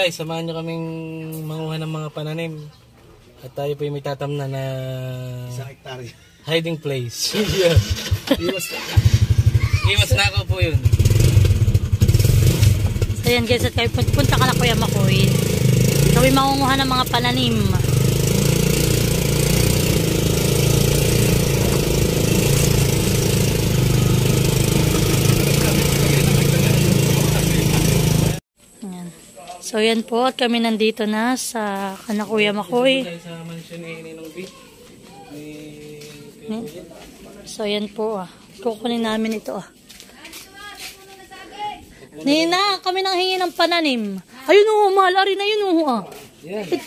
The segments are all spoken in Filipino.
guys, samahan nyo kaming manguha ng mga pananim. At tayo po yung may tatamnan na hiding place. Iwas na ako po yun. So yan guys, at kayo punta ka na Kuya Makoy. Kami mangunguha ng mga pananim. So yan po, at kami nandito na sa Kuya Makoy. So yan po kukunin namin ito Nina, kami nang hingi ng pananim. Ayun mahal, ari na yun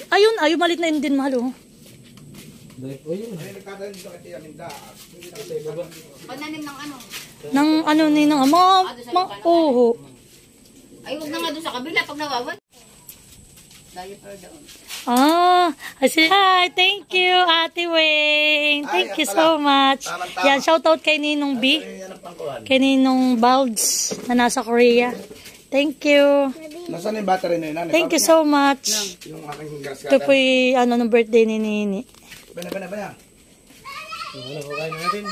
ayun, malit na yun din mahal Pananim ng ano? Ng ano Nina, Ay, huwag na nga doon sa kabila pag nawawan. Diaper doon. Hi, thank you, Ate Wayne. Thank you so much. Yan, shoutout kay Ninong B. Kay Ninong Balds na nasa Korea. Thank you. Nasaan yung battery na yun? Thank you so much. Ito po yung ng birthday ni Nini. Bana. Wala ko kain natin.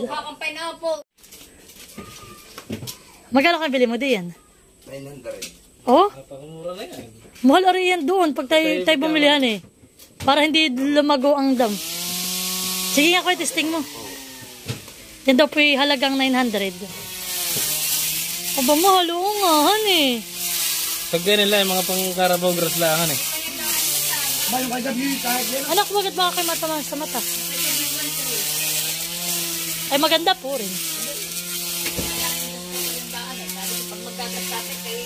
Kakampay na po. Magkano kang bili mo diyan? 900. Oh? Napakamura na yan. Mahal ari yan doon pag tayo bumilihan Para hindi lumago ang dam. Sige nga Kuya, testing mo. Yan daw po yung halagang 900. Aba, mahal nga, Pag ganun lang, mga pang Carabao grass lahan Anak, bakit baka kayo mata sa mata? Ay, maganda po rin.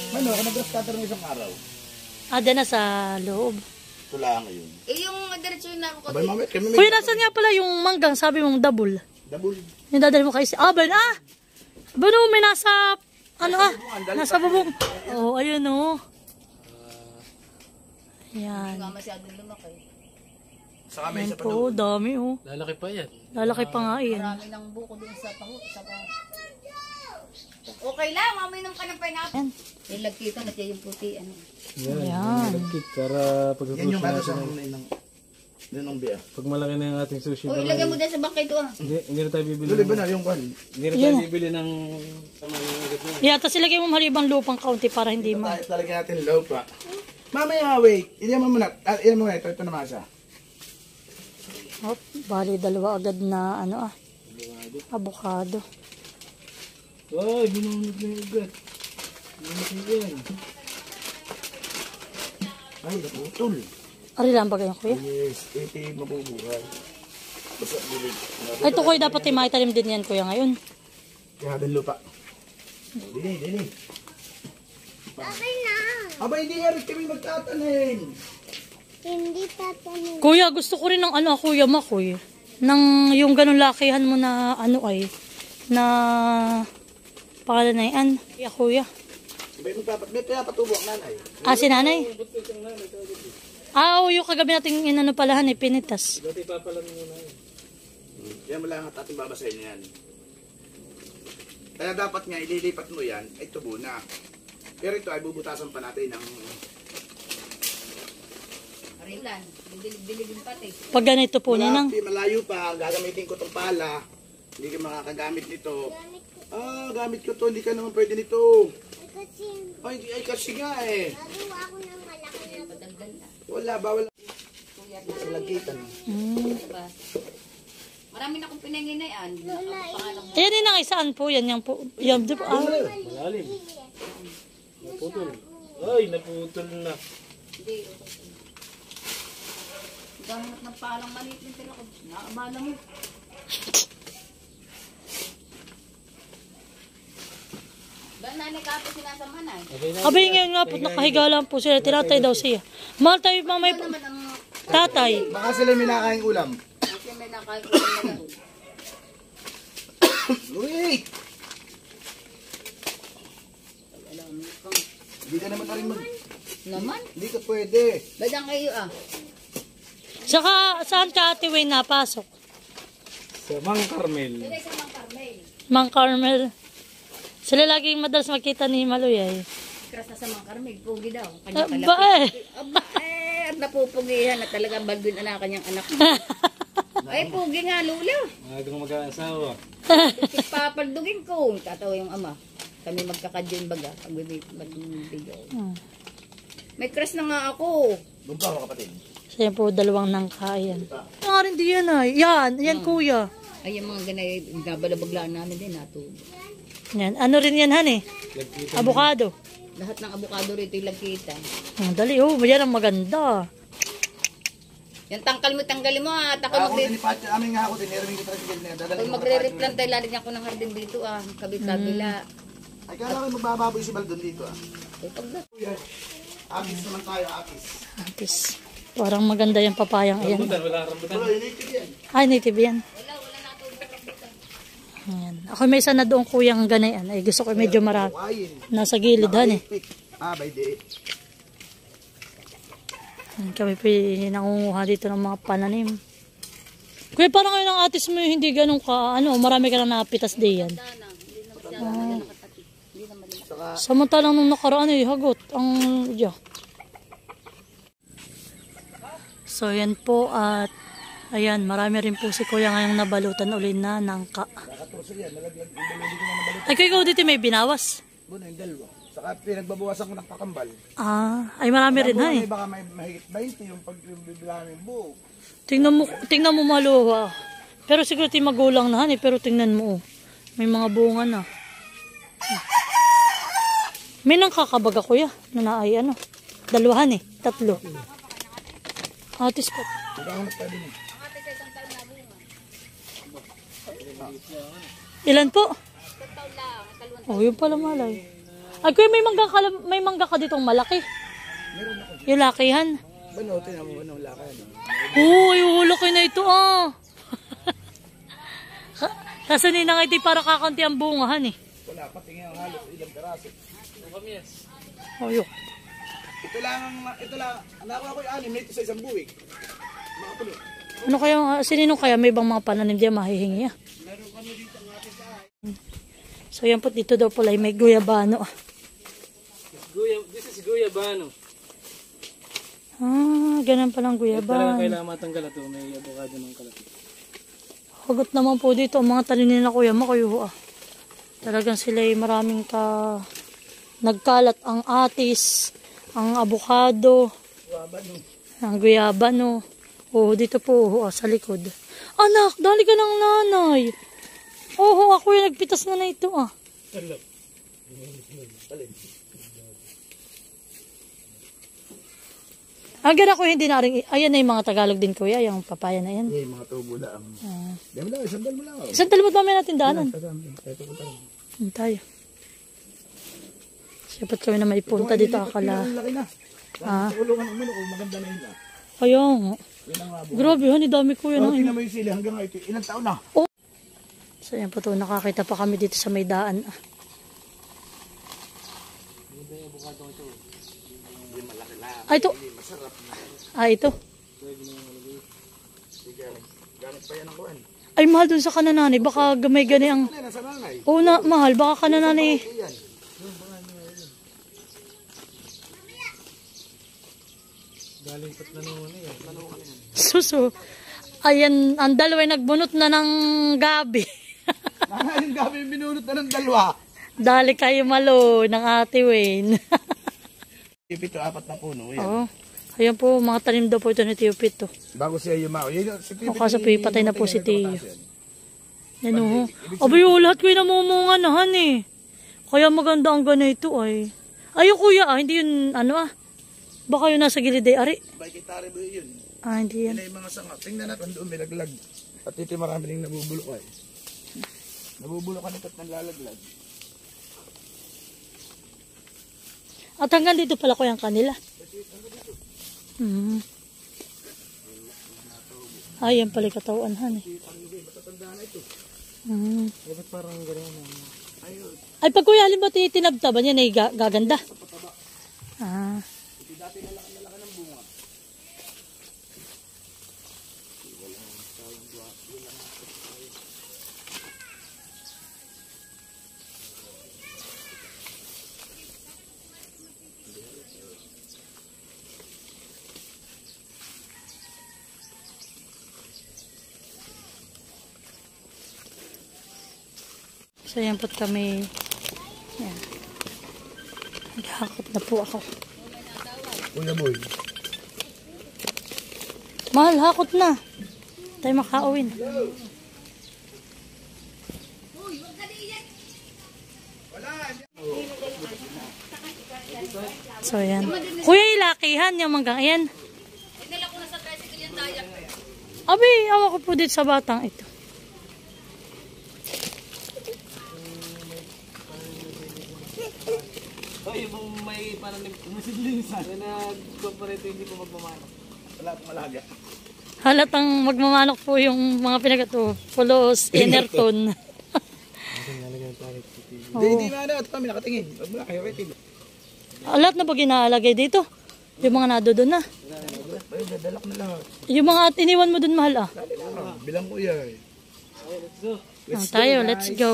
Ano, ako nag-grass cutter ng isang araw. Dyan na sa loob. Ito lang ngayon. Yung diretso na ako Abay, mamit kami. Kuya, nasan nga pala yung manggang? Sabi mong double. Double. Yung dadali mo kayo Bano, may nasa, nasa bubong. Ayun Yan. Nga masyadong lumaki. Sa kamay Yan sa po, dami Lalaki pa yan. Lalaki pa nga yan. Marami ng buko doon sa paho. Okay lang, maminom ka ng pineapple. Yung lagkita na yung puti. Yan. Lagkit para yan yung pagsususin ano natin. sa ng biya. Pag malaki na yung ating sushi. Ilagay mo dyan sa bangkay doon. Hindi na tayo bibili. Tuloy ba na yung kwan? Hindi na tayo bibili ng Tapos ilagay mo malibang lupang kaunti para hindi Talagyan natin low pa. Mamaya, wait. Ilan mo muna. Ilan mo muna. Ito na masa. Bali, dalawa agad na avocado. Ay, binunod na yung ugat. Ay, naputol. Ari lang ba ganyan, Kuya? Yes, ito mabubuhay. Basta bilid. Ay, ito Kuya, dapat maitanim din yan, Kuya, ngayon. Kaya din lupa. Dini. Abay, hindi nga rin kami magtatanim. Hindi tatanim. Kuya, gusto ko rin ng Kuya Makoy. Nang yung ganun lakihan mo na na pangalan na yan. Kuya. May kaya patubo ang nanay. Si nanay? Yung kagabi natin palahan pinitas. Dati papalan muna yun. Kaya mo lang at ating babasahin yan. Kaya dapat nga ililipat mo yan ay tubo na. Pero ito ay bubutasan pa natin ng Marilan, dilig-diligin pati. Pag ganito po ninang. malayo pa, gagamitin ko itong pala. Hindi ka makakagamit nito. Gamit ko to, hindi ka naman pwede nito. Ay, kasi nga Nagawa ako ng malaki na Padagdag na. Wala, bawal. Lagkitan. Diba? Marami na akong pinanginayan. Ayan ninang, saan po yan? Yan po. Yan, di po. Malalim. Naputol. Ay, naputol na. Hindi. Gamit ng palang maliit ng tira ko. Naabala mo. Dahil nanay ka po sinasama na. Abay ngayon nga po, nakahiga lang po sila. Tinatay daw siya. Mahal tayo mamay po. Naman ang Tatay. Baka sila may nakaing ulam. kasi may nakain ko na lang. Wait! Alam mo kang Hindi ka naman rin mag... naman. Hindi ka pwede. Badang kayo Saka, saan ka Ate Wayne napasok? Sa Mang Carmel. Dito sa Mang Carmel. Mang Carmel. Sila laging madalas magkita ni Maloy. crush na sa mga Carmel. Pugi daw. Ba Kanyang eh. Aba at napupugihan na talagang Baldwin na kanyang anak. Ay, pugi nga, Lula. Magang mag-aasawa. Papaldugin ko. Tatawa yung ama. Kami magkakadyon baga. Pag magbibigay. May crush na nga ako. Doon pa mga kapatid. Siya po, dalawang nangka. Ayan. Ah, hindi yan ay. Yan kuya. Ay, yung mga ganay, gabalabaglaan namin din, natulog. Yan. Ano rin yan, han eh? Avocado. Lahat ng avocado rito yung lagkita. Dali, yan ang maganda. Yan, tanggalin mo ha. Ako din ni Pacha, amin nga ako din. Niramin ko talaga din. Pag magre-replant tayo, lalagyan ko ng hardin dito kabit-kabila. Ay, kala ko magbababoy si Baldon dito Ay, pag Apis naman tayo, apis. Atis. Parang maganda yung papayang. Ayan. Wala rambutan. Wala, yun native yan. Ay, native yan. Ayan. Ako may isa na doon kuyang ganayan. Ay, gusto ko medyo marami. Wain. Nasa gilid, han eh. By day. Ayan, kami po nangunguha dito ng mga pananim. Kuya, parang ngayon ang atis mo hindi ganun ka, marami ka lang napitas din yan. Samantalang nung nakaraan hagot ang yeah. So yan po at ayan, marami rin po si kuya ngayong nabalutan uli na nangka. Ay, kuya, ikaw dito may binawas? Buno yung dalawa. Saka pinagbabawasan ko ng kakambal. Ay marami rin ha eh. Baka may mahigit 20 yung pagbibilang yung buo. Tingnan mo maluha. Pero siguro magulang na han eh, pero tingnan mo may mga bunga na. May nang kakabaga kuya na naay dalawahan eh, 3. Atis po. Ilan po? Oh, yun pala malay. Ay, kuya, may mangga ka ditong malaki. Yung lakihan. Banotin mo, lakan. Yung laki na ito Kasi ninang ito para kakanti ang bungahan eh. Wala, patingin ang halos ilang peraso. Ayok. Ito lang, nakuha ko yung anim nito sa isang buwig. Makapulo. Ano kaya, sininong kaya may ibang mga pananim diyan mahihingi So yan po, dito daw pala may guyabano. This is guyabano. Ganun palang Talaga guyabano. kailangan matanggal ito. May avocado ng kalat. Hugot naman po dito ang mga tanim na kuya makuyo Talagang sila maraming nagkalat ang atis, ang avocado, ang guyabano. Dito po sa likod. Anak, dali ka ng nanay. Ako yung nagpitas na ito Ang ganda ko hindi na rin, ayan na yung mga Tagalog din kuya, yung papaya na yan. Yung mga tubo lang. Dami lang, isang dal mo lang. Isang talbot mamaya natin daanan. Tayo. Siyapat kami na may punta dito akala. Laki na. Ulungan mo na kung maganda na yun Ayun. Grabe, dami kuya na. Tingnan mo yung sili hanggang ito. Ilang taon na? So yan po to, nakakita pa kami dito sa may daan. Ito. Ito. Gamit pa yan ang kuwan. Ay, mahal dun sa kananani. Baka gamay gani ang... Nasa nanay. Mahal. Baka kananani. Galing Patlanuan yan. Suso. Ayan, ang dalawa nagbunot na ng gabi. Yung gabi binunot na ng dalawa. Dali kayo malo ng Ate Wayne. Ito, 4 na puno. Yan. Oo. Ayan po, mga tanim daw po ito ni Tio Pito. Bago siya yumao. Si Kaso po, patay na po si Tio. Yan o. Abay, lahat ko yung namumunga na, eh. Kaya maganda ang ganito ay. Ayun kuya, hindi yun, baka yun nasa gilid ay ari. Baikitari ba yun? Hindi yan. Yan ay mga sanga. Tingnan natin doon, may laglag. At ito marami rin nabubulok ay. Nabubulok ka nito at naglalaglag. At hanggang dito pala ko yung kanila. Ay, yan pala katawan, eh. Bakit parang gano'n? Ay, pag kuya, halimbawa tinabtaban yan ay gaganda. So yan po kami. Yan. Naghakot na po ako. Kuya boy. Mahal, hakot na. Tayo makauwin. So yan. Kuya, ilakihan yung manggang. Ayan. Abi, awa ko po dito sa batang ito. So, yung may parang nagmusidlinsan na nag-cooperate hindi po magmamanok. Wala pong malaga. Halatang magmamanok po yung mga pinagato. Pulos, Enerton. Hindi na at kami nakatingin. Wag mo na kayo rated. Lahat na ba ginaalagay dito? Yung mga nado doon na. Ay, dadalak na lahat. Yung mga iniwan mo doon, mahal ah. Bilang ko yan. Let's go. Tayo, let's go.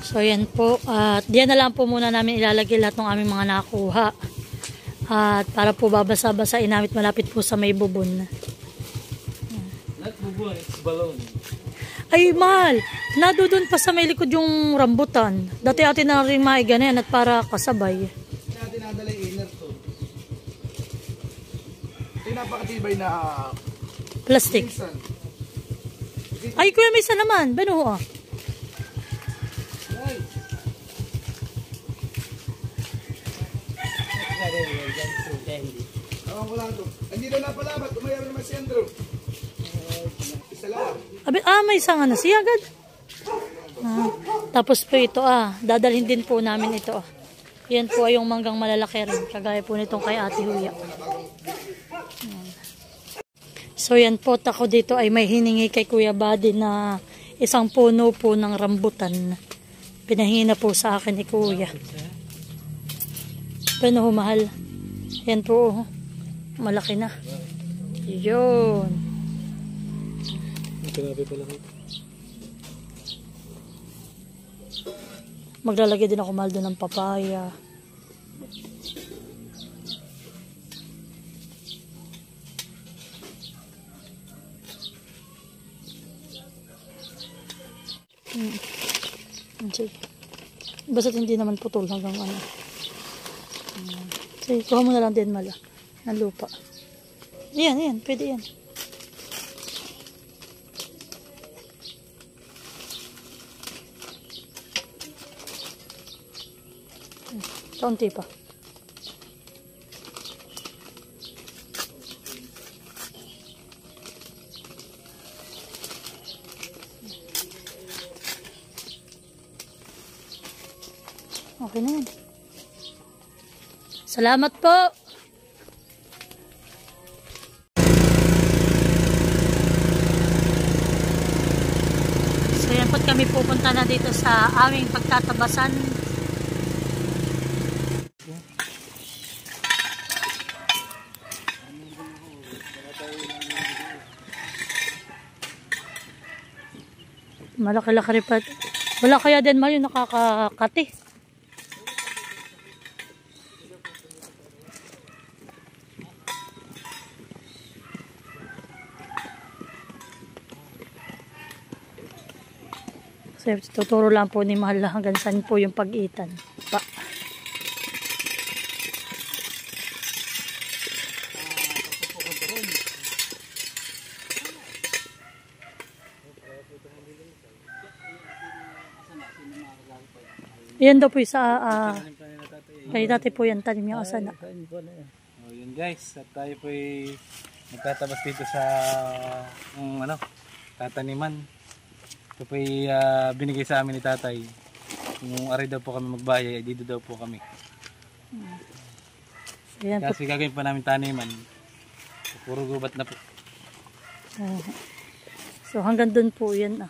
So yan po. At diyan na lang po muna namin ilalagay lahat ng aming mga nakuha. At para po babasa-basain namin malapit po sa may bubon. Not bubon, it's balloon. Ay, mahal. Nado doon pa sa may likod yung rambutan. Dati atin na rin maiganan at para kasabay. Natin nadala yung inner to. Ito yung napakatibay na Plastic. minsan. Ay, kuya, may isa naman. Banuho ah. Awang ko lang ito. Hindi daw napalabat. Umayaw naman si Andrew. Isa lang. Abi, may isang ano siya agad. Tapos po ito dadalhin din po namin ito Yan po ay yung manggang malalaki rin. Kagaya po nitong kay Ate Huya. So yan po, ako dito ay may hiningi kay Kuya Buddy na isang puno po ng rambutan. Pinahina po sa akin ni Kuya. Pero mahal. Yan po. Malaki na. Yun. Grabe pala ito. Maglalagay din ako mahal doon ng papaya. Sige. Basta't hindi naman putol hanggang ano. Sige, kuha mo na lang din mala. Ng lupa. Yan. Pwede yan. Kaunti pa. Okay na yan. Salamat po. So yan po kami pupunta na dito sa aming pagtatabasan. Malaki-laki pa. Wala kaya din man yung nakakakati. So, tuturo lang po ni Mahal hanggang saan po yung pag-itan. Yan daw po yung sa kay dati po yan tanim yung asana. Oh, yun guys, at tayo po ay magtatabas dito sa tataniman. Ito po ay binigay sa amin ni tatay. Kung ari daw po kami magbaya, dito daw po kami. So, yan kasi gagawin pa namin taniman. Puro gubat na po. So hanggang doon po yan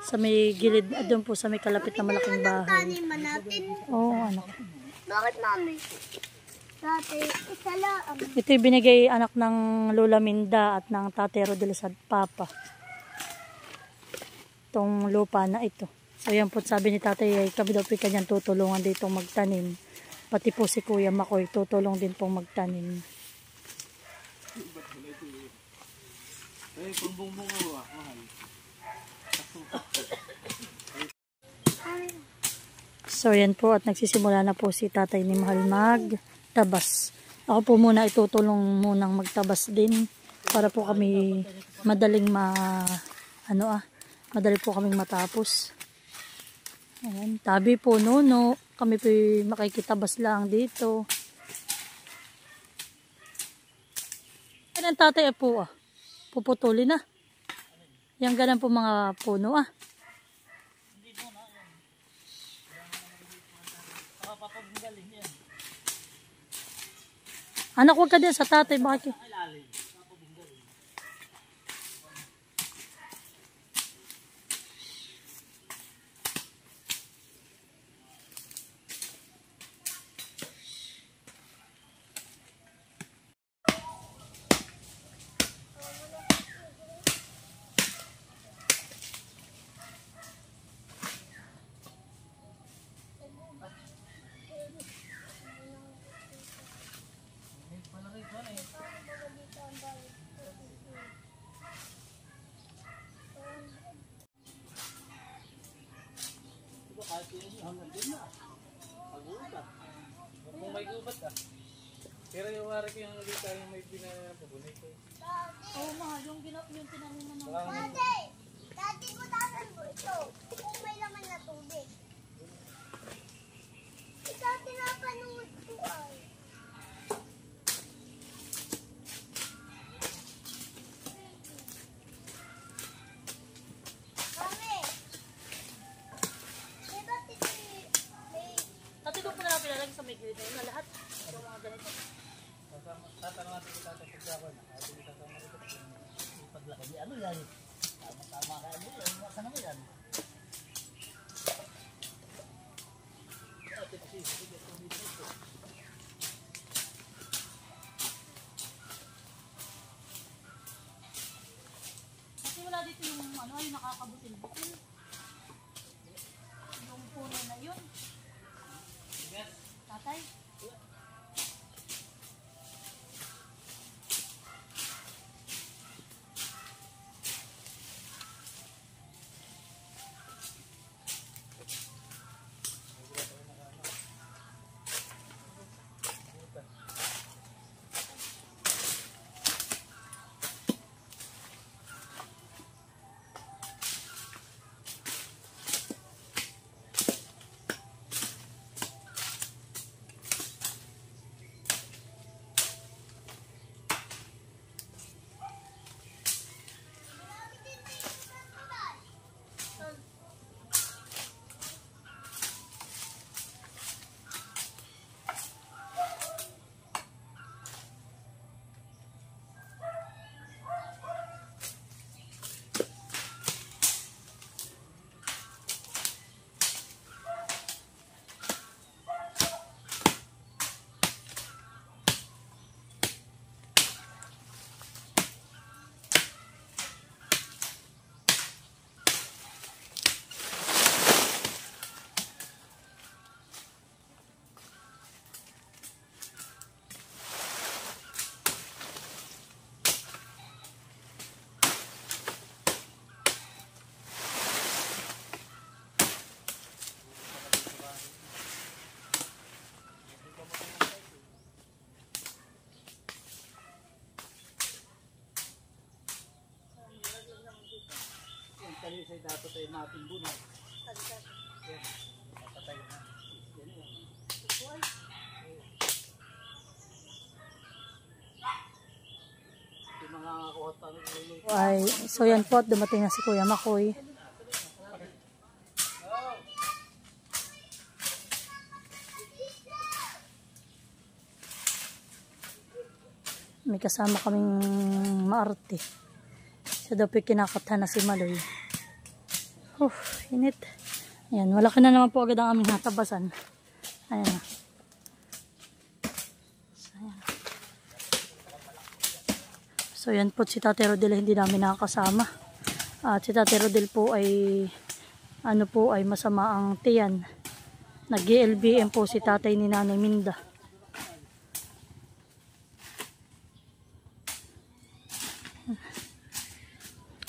sa may gilid, doon po sa may kalapit na malaking bahay. Taniman natin. Oo, anak. Bakit mami? Dati, isa lang. Ito yung binigay anak ng Lola Minda at ng Tatero de Lasad Papa. Itong lupa na ito. So yan po sabi ni tatay ay kami daw po kanyang tutulungan dito magtanim. Pati po si Kuya Makoy tutulong din pong magtanim. Ay, pambungbong ko mahal. So yan po at nagsisimula na po si tatay ni Mahal magtabas. Ako po muna itutulong munang magtabas din para po kami madaling madali po kaming matapos. Ayan, tabi po nuno. Kami po makikitabas lang dito. Ayan ang tatay po puputulin na. Yan ganun po mga puno Anak, huwag ka din sa tatay. Bakit? Kung may gubat pero yung wari ko yung lita yung may pinapabunay ko. Oo mga, yung tinanin naman. Dati ko tasan mo ito. Kung may laman na tubig. Ikaw tinapanood ko ay. Mami! Diba may... Dati doon po na lang pinalagay sa may grid na lahat. Yung mga ganito. Tatanong natin kung tatay pagkakon. At yung tatanong natin kung paglaki ni ano yan. Tama ka ano yan. Masana mo yan. Kasi wala dito yung yung nakakabutil-butil. Yung puno na yun. Tatay. Kalisay dapat ay matimbunag. Patay na. Yung mga kuhatan Ay, so yan po, dumating na si Kuya Makoy. May kasama kaming maarte. Siya daw po kinakathan na si Maloy. Init. Ayan, malaki na naman po agad ang aming natabasan. Ayan na. So yan po si Tate Rodel hindi namin nakakasama. At si Tate Rodel po ay masama ang tiyan. Nag-GLBM po si tatay ni Nanay Minda.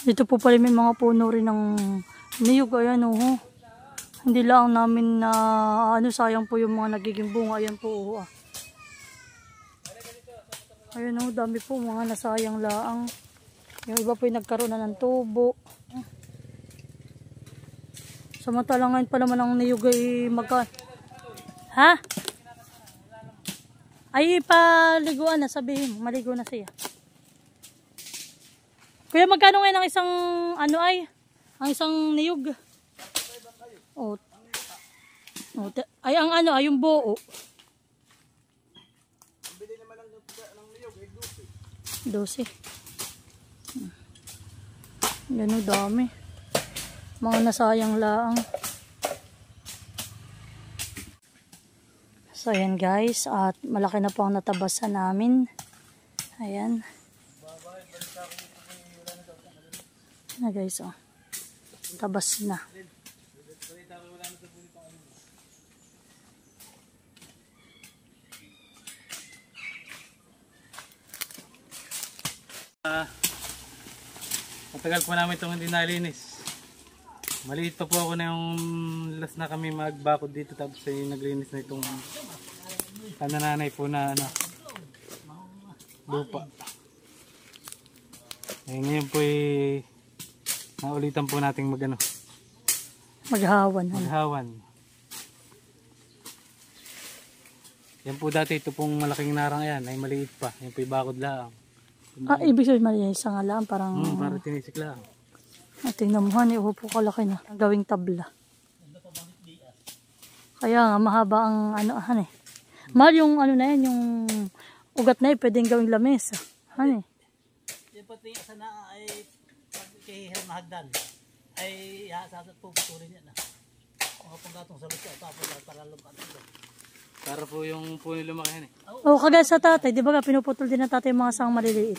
Dito po pala may mga puno rin ng Niyog, ayan oh. Hindi lang namin na sayang po yung mga nagiging bunga. Ayan po oh. Ayan oh, dami po mga nasayang laang. Yung iba po yung nagkaroon na ng tubo. Samantalang ngayon pa naman ang niyog ay Ha? Ay, paliguan na, sabihin mo. Maligo na siya. Kuya, magkano ngayon ang isang, ang isang niyog? Oh. Ay, ang yung buo. Bili naman ng niyog, 12. Yan o, dami. Mga nasayang laang. So, ayan guys. At malaki na po ang natabasan namin. Ayan. Na guys, oh. Tabas na. Matagal po namin itong hindi nalinis. Maliit pa po ako na yung last na kami magbakod dito, tapos ay naglinis na itong nanay po na lupa. Eh, ngayon po ay naulitan po nating Maghawan. maghawan. Yan po dati, ito pong malaking narang yan ay maliit pa. Yan po yung bakod lang. Ibig sabihin malinis sa ngalaan, parang Para tinisik lang. tingnan mo, po kalaki na. Gawing tabla. Kaya nga, mahaba ang Mahal yung na yan, yung ugat na yun, pwedeng gawing lamesa. Yung pati sana ay pagkihiram na hagdan ay puputurin yan. Kapag gatong sa lupa, para lumakan ito. Para po yung puno lumaki yan Oo, kagaya sa tatay, di ba pinuputol din ng tatay yung mga sang maliliit.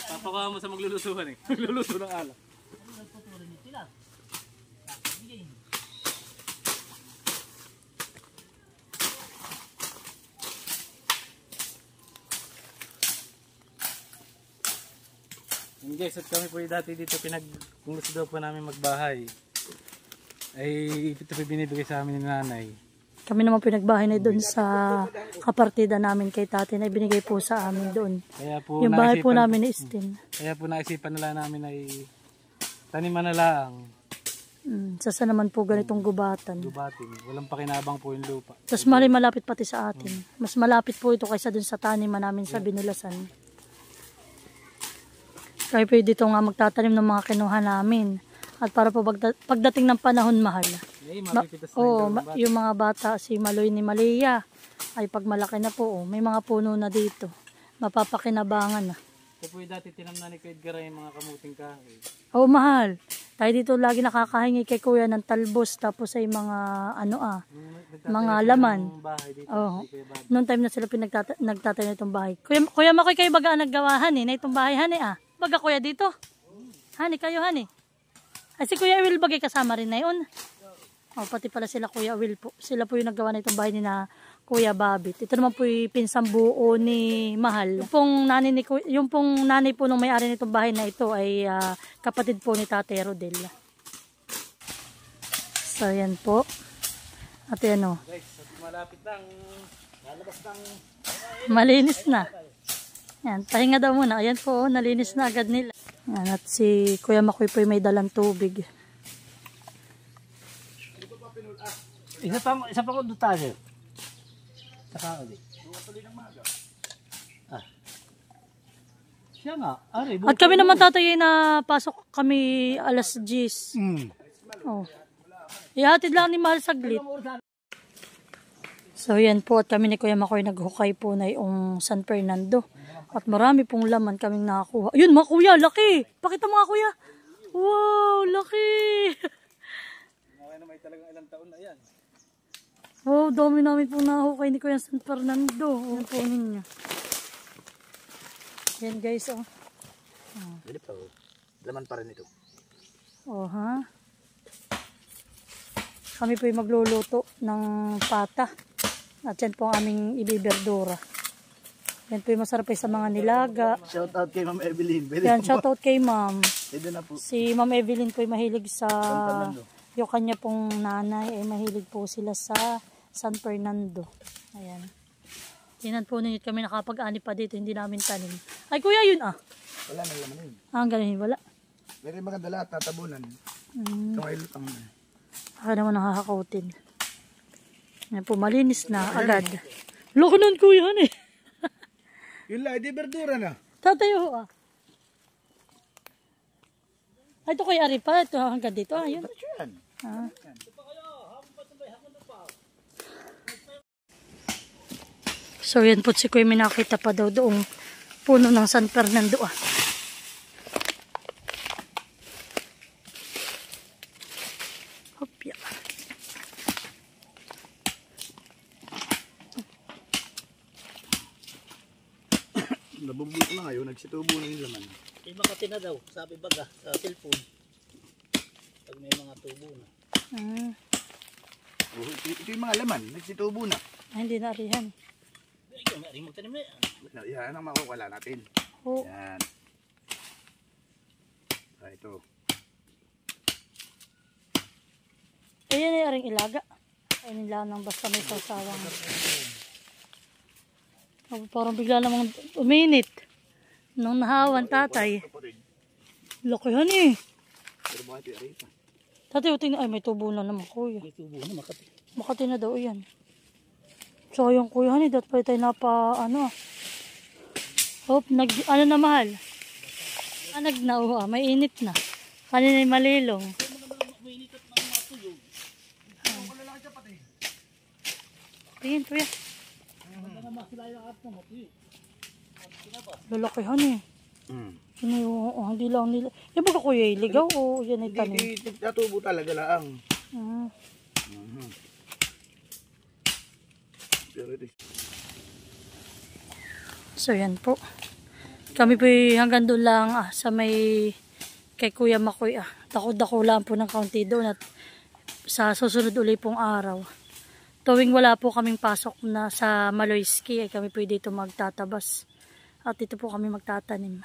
Papakuha mo sa maglulusuhan Magluluso ng alak. Guys, at kami po dati dito kung gusto daw po namin magbahay ay ito po binibigay sa amin ni nanay. Kami naman pinagbahay na doon sa kapartida namin kay tatay na binigay po sa amin doon. Kaya po yung bahay po namin ni Istin. Kaya po naisipan nila namin ay taniman na lang. Sasa naman po ganitong gubatan. Walang pakinabang po yung lupa. Tapos malapit pati sa atin. Mas malapit po ito kaysa doon sa taniman namin sa Binulasan. Kaya po dito nga magtatanim ng mga kinuha namin. At para po pagdating ng panahon mahal. Yung mga bata, si Maloy ni Malia, ay pag malaki na po, may mga puno na dito. Mapapakinabangan na. Ito po yung dati tinamnan ni Kuya Edgar yung mga kamuting kahoy. Mahal. Tayo dito lagi nakakahingi kay Kuya ng talbos, tapos ay mga mga laman. Noong time na sila nagtatayo nitong bahay. Kuya Makoy, kayo baga naggawahan na itong bahay Baga Kuya dito. Kayo Ay si Kuya Will bagay kasama rin na yun. Pati pala sila Kuya Will po. Sila po yung naggawa na itong bahay ni na Kuya Babit. Ito naman po yung pinsang buo ni Mahal. Yung pong nanay po nung may-ari nitong bahay na ito ay kapatid po ni Tate Rodel. So yan po. At yan Guys, malapit lang. Lalabas ng malinis na. Yan, pahinga daw muna. Ayan po, nalinis na agad nila. Yan, at si Kuya Makoy po may dalang tubig. Isa pa ko doon tayo. Saka ulit. Siya nga. At kami naman tatay na pasok kami alas 10. Ihatid lang ni Mahal saglit. So yan po, at kami ni Kuya Makoy naghukay po na yung San Fernando. At marami pong laman kaming nakakuha. Ayun mga Kuya, laki! Pakita mo nga Kuya. Wow, laki! May talagang ilang taon na yan. Wow, dami namin pong nahukay ni Kuya San Fernando. Yan po ninyo. Yan guys, Pwede pa, laman pa rin ito. Kami po yung magluluto ng pata. At yan po ang aming ibiberdura. Yan po yung masarap po sa mga nilaga. Shout out kay Ma'am Evelyn. Yan, shoutout kay ma'am. Pwede na po. Si Ma'am Evelyn po ay mahilig sa... Fernando. Yung kanya pong nanay ay mahilig po sila sa San Fernando. Ayan. Tingnan po ninyo kami nakapag-ani pa dito. Hindi namin tanim. Ay kuya yun ah. Wala nang laman yun. Ganun wala. Pero yung maganda lahat, tatabunan. Kamay lutang na. Ako naman nakakautin. Yan po, malinis na agad. Loko nun kuya eh. Yun lang, di berdura na. Tatayo ah. Ay, ito kay Ari pa. Ito hanggang dito. Ayun. Yan. So yan po si Kuya may nakita pa daw doong puno ng San Fernando ah. Hopya. Nabubulok na ngayon, nagsitubo na yung laman. May Makati na daw, sabi baga sa cellphone. Pag may mga tubo na. Ito yung mga laman, nagsitubo na. Ay, hindi na rihan. Ikaw, may magtanim na yan. Yan ang makukuha natin. Oh. Yan. Ito. Ayan ay aring ilaga. Ay nila nang basta may sasawang. Oh, parang bigla namang uminit. Nung nahawan tatay. Lakihan eh. Pero bakit yung arita? Tatay, tingnan. Ay, may tubo na naman kuya. May tubo na Makati. Makati na daw yan. Sayang kuya, honey. Dapat pa tayo napa, ano. Hop, ano na mahal? May init na. Kanina'y malilong. Tingin, kuya. Lalaki, honey. Hindi lang nila. Yan ba kuya, ligaw o yan ay tanim? Hindi, natubo talaga lang. Pero ito. So yan po. Kami po hanggang doon lang sa may kay Kuya Makoy Dako-dako lang po ng kaunti doon at sa susunod uli pong araw. Tuwing wala po kaming pasok na sa Maloyski ay kami po dito magtatabas. At dito po kami magtatanim.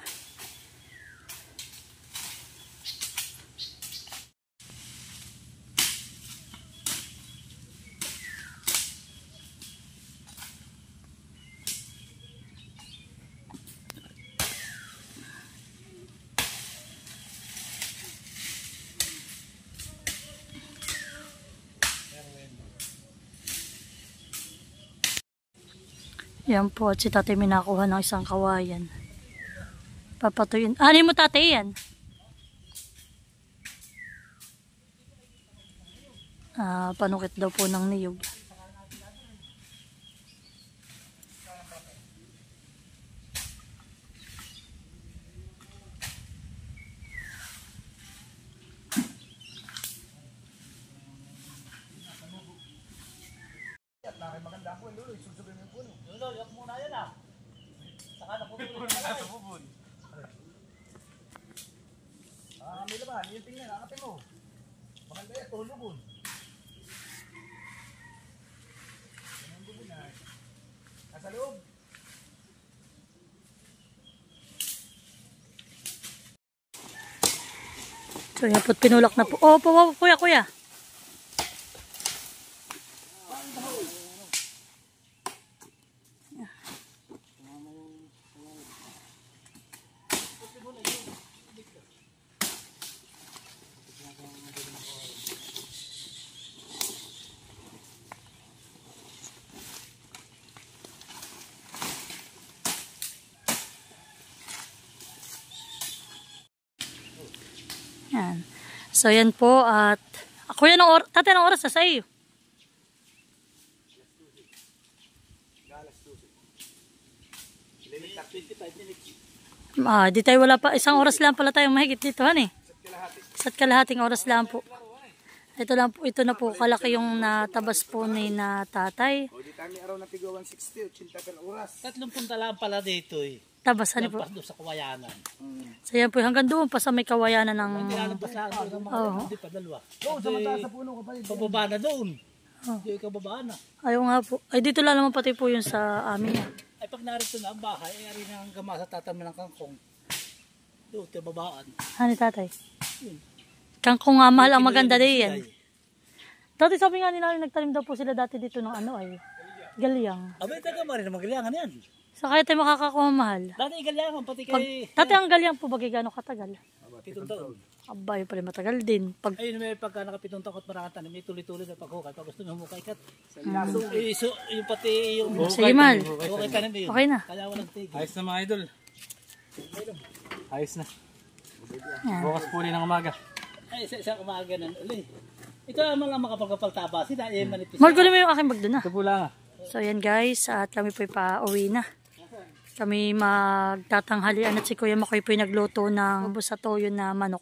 Yan po, at si tatay may nakuha ng isang kawayan. Papatuyin. Ano mo tatay yan? Panukit daw po ng niyog. May laman, yung tingnan, akapin mo. Maganda yan, tulubon. Nasa loob. So yan po, pinulak na po. Oh, kuya. Yan. So yan po at kuya tatay ng oras sa iyo. Di tayo wala pa. Isang oras lang pala tayong mahigit dito, han eh. Isa't kalahating oras lang po. Ito na po kalaki yung natabas po ni na tatay. O, di kami araw na tigo 160, 80 per oras. 30 punta lang pala dito eh. Tabasan po. Lampas doon sa kawayanan. So yan po, hanggang doon pa sa may kawayanan ng... Hindi lalabas na doon ng mga hindi pa dalawa. Oo, sa mataas sa puno ka pa. Pababa na doon. Hindi ka babaan na. Ayaw nga po. Ay dito lang naman pati po yun sa amin. Ay pag narito na ang bahay, ay ari na ang gamasa tatama ng kangkong. Doon, tayo babaan. Ano tatay? Kangkong nga mahal ang maganda din yan. Dati sabi nga nila, nagtanim daw po sila dati dito ng ano ay, galyang. Abay, taga marin na magaliangan yan. So kaya tayo makakakuha mahal. Dati igaliangan, pati kay... Dati ang galyang po bagay gano'ng katagal. 7 taon. Abay, pala matagal din. Pag Ayun, may pagka nakapitong takot maraming tanim, may tuloy-tuloy na paghukay. Pag gusto nyo humukay kat. So, yung pati yung... sige mahal. Hukay tanim yun. Okay na. Kaya walang tigil. Ayos na mga idol. Ayos na. Yan. Bukas po ulit ng umaga. Ay, sa umaga na uli. Ito naman lang makapagkapagtaba. Sila, ay manipis. Margulo mo yung aking bag doon Ito po lang. So yan guys, at kami po'y pa-uwi na. Kami magtatanghalian at si Kuya Makoy po'y nagluto ng ubos sa toyo na manok.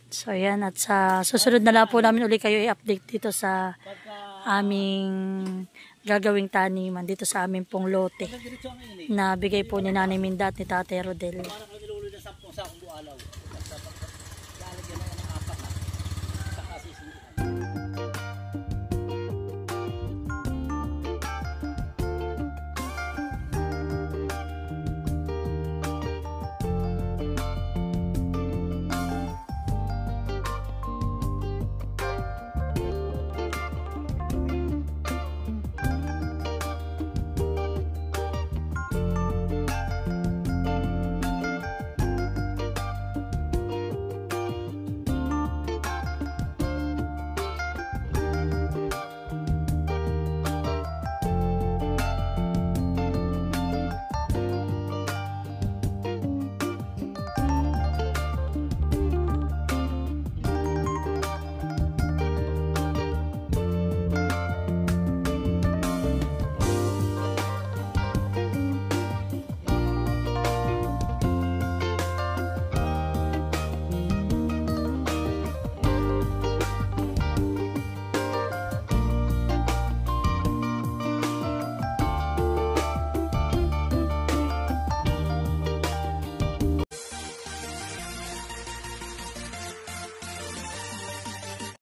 So yan, at sa susunod na lang po namin uli kayo i-update dito sa aming gagawing taniman dito sa aming pong lote na bigay po ni Nanay Minda at ni Tate Rodel.